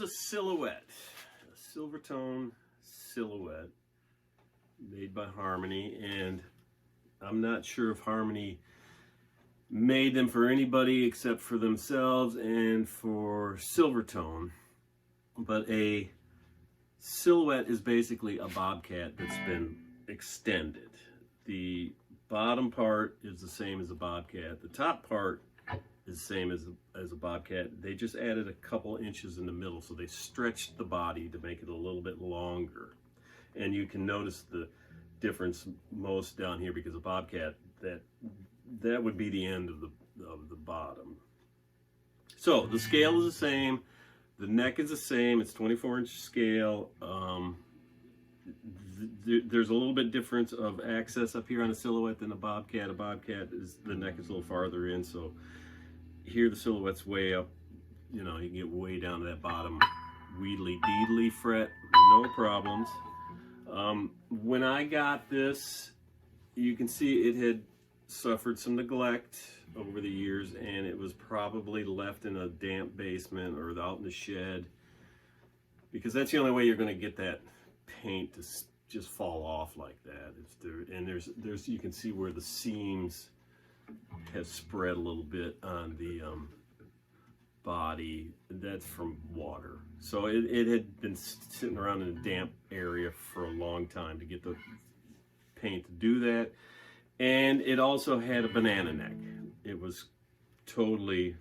a Silhouette, a Silvertone Silhouette made by Harmony, and I'm not sure if Harmony made them for anybody except for themselves and for Silvertone, but a Silhouette is basically a bobcat that's been extended. The bottom part is the same as a bobcat. The top part is the same as a bobcat. They just added a couple inches in the middle, so they stretched the body to make it a little bit longer. And you can notice the difference most down here, because a bobcat, that would be the end of the bottom. So the scale is the same, the neck is the same. It's 24-inch scale. There's a little bit difference of access up here on a Silhouette than a bobcat. A bobcat is, the neck is a little farther in, so here the Silhouette's way up. You know, you can get way down to that bottom wheedly deedly fret, no problems. When I got this, you can see it had suffered some neglect over the years, and it was probably left in a damp basement or out in the shed, because that's the only way you're going to get that paint to just fall off like that. And there's you can see where the seams have spread a little bit on the body. That's from water. So it had been sitting around in a damp area for a long time to get the paint to do that. And it also had a banana neck. It was totally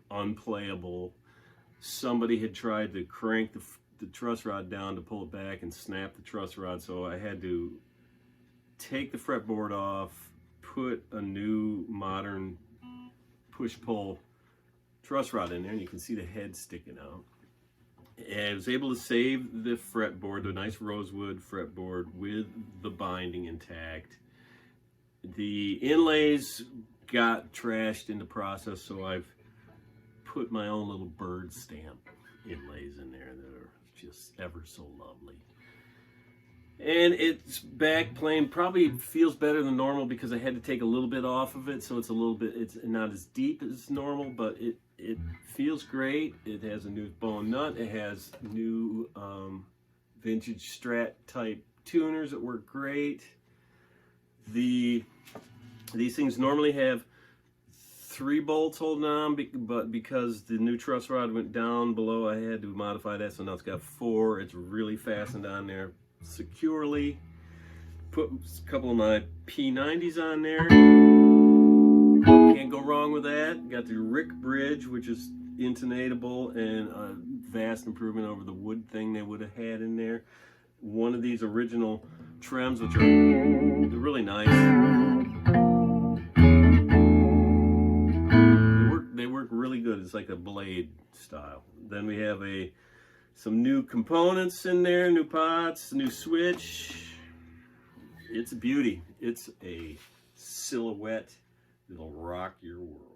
unplayable. Somebody had tried to crank the truss rod down to pull it back and snap the truss rod, so I had to take the fretboard off, put a new modern push-pull truss rod in there, and you can see the head sticking out. And I was able to save the fretboard, the nice rosewood fretboard, with the binding intact. The inlays got trashed in the process, so I've put my own little bird stamp inlays in there that are just ever so lovely. And it's back plain. Probably feels better than normal because I had to take a little bit off of it, so it's a little bit, it's not as deep as normal, but it feels great. It has a new bone nut. It has new vintage Strat type tuners that work great. These things normally have 3 bolts holding on, but because the new truss rod went down below, I had to modify that, so now it's got 4. It's really fastened on there securely. Put a couple of my P90s on there. Can't go wrong with that. Got the Rick bridge, which is intonatable and a vast improvement over the wood thing they would have had in there. One of these original trims, which are they're really nice. They work really good. It's like a blade style. Then we have some new components in there, new pots, new switch. It's a beauty. It's a Silhouette that'll rock your world.